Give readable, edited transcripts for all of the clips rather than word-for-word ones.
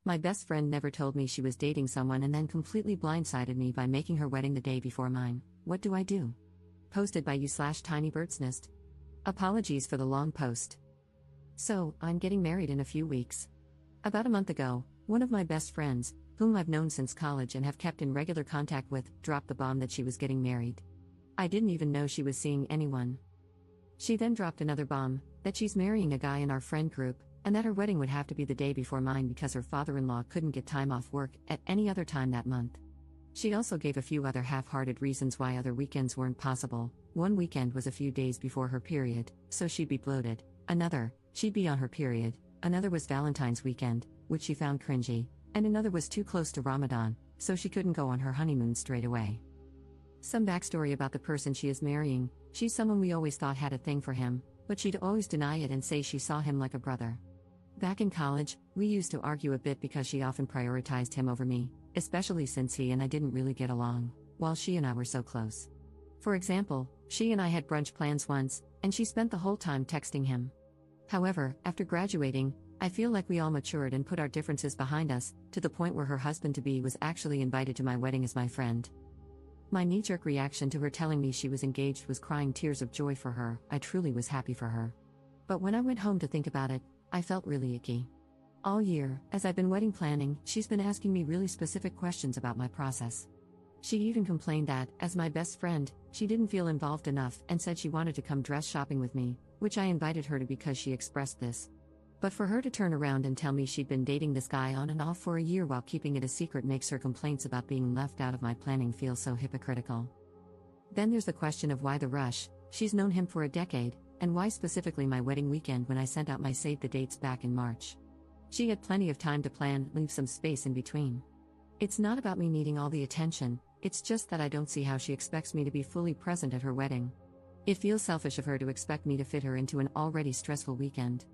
My best friend never told me she was dating someone and then completely blindsided me by making her wedding the day before mine. What do I do? Posted by you/tinybirdsnest. Apologies for the long post. So, I'm getting married in a few weeks. About a month ago, one of my best friends, whom I've known since college and have kept in regular contact with, dropped the bomb that she was getting married. I didn't even know she was seeing anyone. She then dropped another bomb, that she's marrying a guy in our friend group, and that her wedding would have to be the day before mine because her father-in-law couldn't get time off work at any other time that month. She also gave a few other half-hearted reasons why other weekends weren't possible. One weekend was a few days before her period, so she'd be bloated. Another, she'd be on her period. Another was Valentine's weekend, which she found cringy. And another was too close to Ramadan, so she couldn't go on her honeymoon straight away. Some backstory about the person she is marrying: she's someone we always thought had a thing for him, but she'd always deny it and say she saw him like a brother. Back in college, we used to argue a bit because she often prioritized him over me, especially since he and I didn't really get along, while she and I were so close. For example, she and I had brunch plans once, and she spent the whole time texting him. However, after graduating, I feel like we all matured and put our differences behind us, to the point where her husband-to-be was actually invited to my wedding as my friend. My knee-jerk reaction to her telling me she was engaged was crying tears of joy for her. I truly was happy for her. But when I went home to think about it, I felt really icky. All year, as I've been wedding planning, she's been asking me really specific questions about my process. She even complained that, as my best friend, she didn't feel involved enough and said she wanted to come dress shopping with me, which I invited her to because she expressed this. But for her to turn around and tell me she'd been dating this guy on and off for a year while keeping it a secret makes her complaints about being left out of my planning feel so hypocritical. Then there's the question of why the rush. She's known him for a decade, and why specifically my wedding weekend when I sent out my save the dates back in March? She had plenty of time to plan, leave some space in between. It's not about me needing all the attention, it's just that I don't see how she expects me to be fully present at her wedding. It feels selfish of her to expect me to fit her into an already stressful weekend.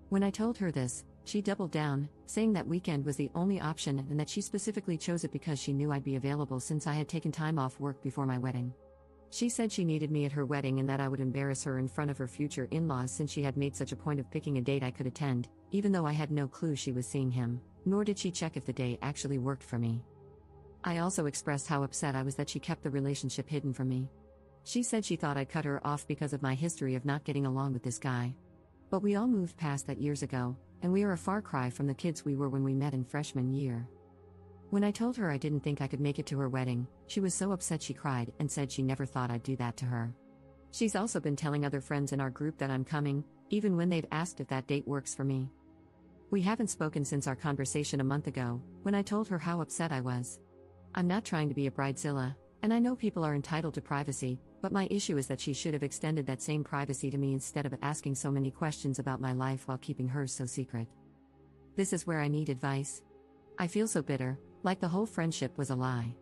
When I told her this, she doubled down, saying that weekend was the only option and that she specifically chose it because she knew I'd be available since I had taken time off work before my wedding. She said she needed me at her wedding and that I would embarrass her in front of her future in-laws since she had made such a point of picking a date I could attend, even though I had no clue she was seeing him, nor did she check if the day actually worked for me. I also expressed how upset I was that she kept the relationship hidden from me. She said she thought I'd cut her off because of my history of not getting along with this guy. But we all moved past that years ago, and we are a far cry from the kids we were when we met in freshman year. When I told her I didn't think I could make it to her wedding, she was so upset she cried and said she never thought I'd do that to her. She's also been telling other friends in our group that I'm coming, even when they've asked if that date works for me. We haven't spoken since our conversation a month ago, when I told her how upset I was. I'm not trying to be a bridezilla, and I know people are entitled to privacy, but my issue is that she should have extended that same privacy to me instead of asking so many questions about my life while keeping hers so secret. This is where I need advice. I feel so bitter, like the whole friendship was a lie.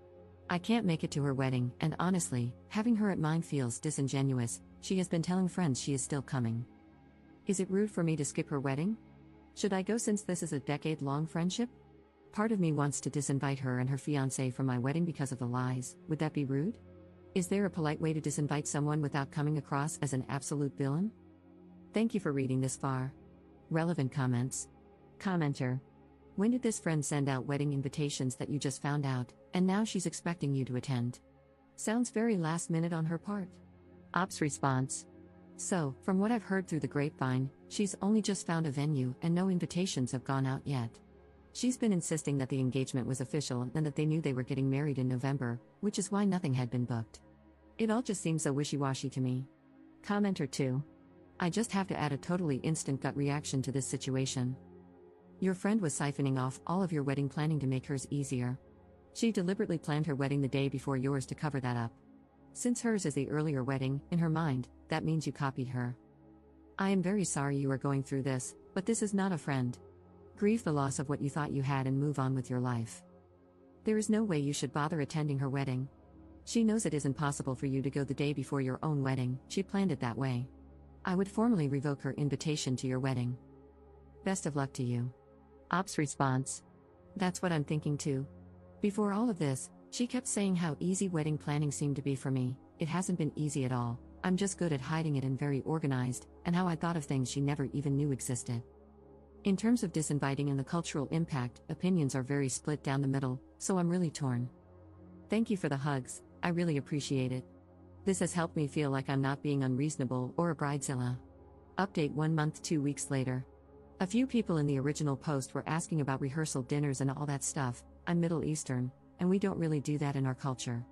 I can't make it to her wedding, and honestly, having her at mine feels disingenuous. She has been telling friends she is still coming. Is it rude for me to skip her wedding? Should I go since this is a decade-long friendship? Part of me wants to disinvite her and her fiancé from my wedding because of the lies. Would that be rude? Is there a polite way to disinvite someone without coming across as an absolute villain? Thank you for reading this far. Relevant comments. Commenter. When did this friend send out wedding invitations that you just found out, and now she's expecting you to attend? Sounds very last minute on her part. Ops response. So, from what I've heard through the grapevine, she's only just found a venue and no invitations have gone out yet. She's been insisting that the engagement was official and that they knew they were getting married in November, which is why nothing had been booked. It all just seems so wishy-washy to me. Commenter 2. I just have to add a totally instant gut reaction to this situation. Your friend was siphoning off all of your wedding planning to make hers easier. She deliberately planned her wedding the day before yours to cover that up. Since hers is the earlier wedding, in her mind, that means you copied her. I am very sorry you are going through this, but this is not a friend. Grieve the loss of what you thought you had and move on with your life. There is no way you should bother attending her wedding. She knows it isn't possible for you to go the day before your own wedding. She planned it that way. I would formally revoke her invitation to your wedding. Best of luck to you. Ops response. That's what I'm thinking too. Before all of this, she kept saying how easy wedding planning seemed to be for me. It hasn't been easy at all. I'm just good at hiding it and very organized, and how I thought of things she never even knew existed. In terms of disinviting and the cultural impact, opinions are very split down the middle, so I'm really torn. Thank you for the hugs, I really appreciate it. This has helped me feel like I'm not being unreasonable or a bridezilla. Update 1 month 2 weeks later. A few people in the original post were asking about rehearsal dinners and all that stuff. I'm Middle Eastern, and we don't really do that in our culture.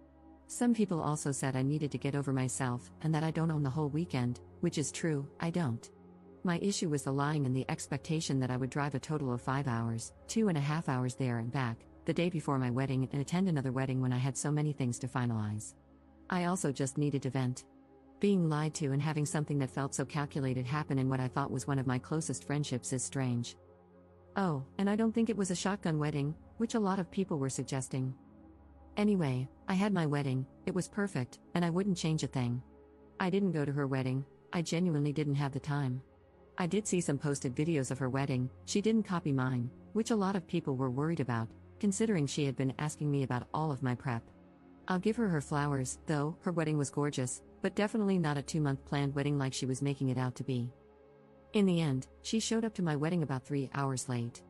Some people also said I needed to get over myself and that I don't own the whole weekend, which is true, I don't. My issue was the lying and the expectation that I would drive a total of 5 hours, 2.5 hours there and back, the day before my wedding and attend another wedding when I had so many things to finalize. I also just needed to vent. Being lied to and having something that felt so calculated happen in what I thought was one of my closest friendships is strange. Oh, and I don't think it was a shotgun wedding, which a lot of people were suggesting. Anyway, I had my wedding, it was perfect, and I wouldn't change a thing. I didn't go to her wedding, I genuinely didn't have the time. I did see some posted videos of her wedding, she didn't copy mine, which a lot of people were worried about, considering she had been asking me about all of my prep. I'll give her flowers, though, her wedding was gorgeous, but definitely not a 2-month planned wedding like she was making it out to be. In the end, she showed up to my wedding about 3 hours late.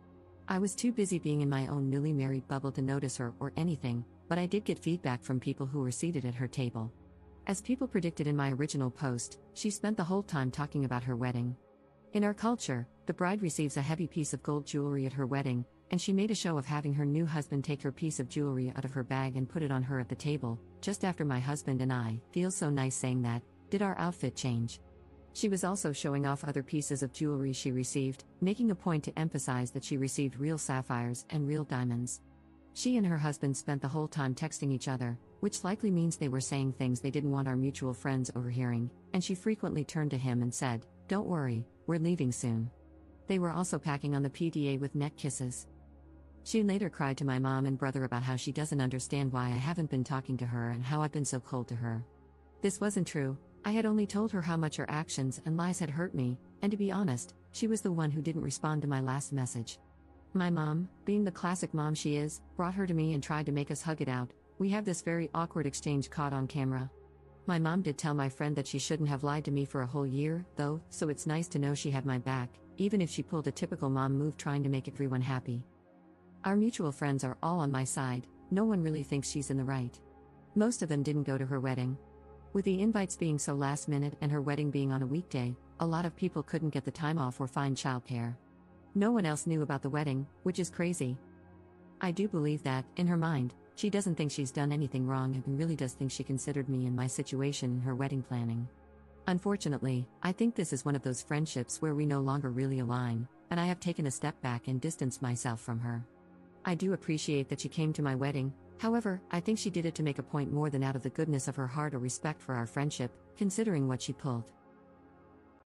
I was too busy being in my own newly married bubble to notice her or anything, but I did get feedback from people who were seated at her table. As people predicted in my original post, she spent the whole time talking about her wedding. In our culture, the bride receives a heavy piece of gold jewelry at her wedding, and she made a show of having her new husband take her piece of jewelry out of her bag and put it on her at the table, just after my husband and I, feels so nice saying that, did our outfit change. She was also showing off other pieces of jewelry she received, making a point to emphasize that she received real sapphires and real diamonds. She and her husband spent the whole time texting each other, which likely means they were saying things they didn't want our mutual friends overhearing, and she frequently turned to him and said, "Don't worry, we're leaving soon." They were also packing on the PDA with neck kisses. She later cried to my mom and brother about how she doesn't understand why I haven't been talking to her and how I've been so cold to her. This wasn't true, I had only told her how much her actions and lies had hurt me, and to be honest, she was the one who didn't respond to my last message. My mom, being the classic mom she is, brought her to me and tried to make us hug it out. We have this very awkward exchange caught on camera. My mom did tell my friend that she shouldn't have lied to me for a whole year, though, so it's nice to know she had my back, even if she pulled a typical mom move trying to make everyone happy. Our mutual friends are all on my side, no one really thinks she's in the right. Most of them didn't go to her wedding. With the invites being so last minute and her wedding being on a weekday, a lot of people couldn't get the time off or find childcare. No one else knew about the wedding, which is crazy. I do believe that, in her mind, she doesn't think she's done anything wrong and really does think she considered me and my situation in her wedding planning. Unfortunately, I think this is one of those friendships where we no longer really align, and I have taken a step back and distanced myself from her. I do appreciate that she came to my wedding, however, I think she did it to make a point more than out of the goodness of her heart or respect for our friendship, considering what she pulled.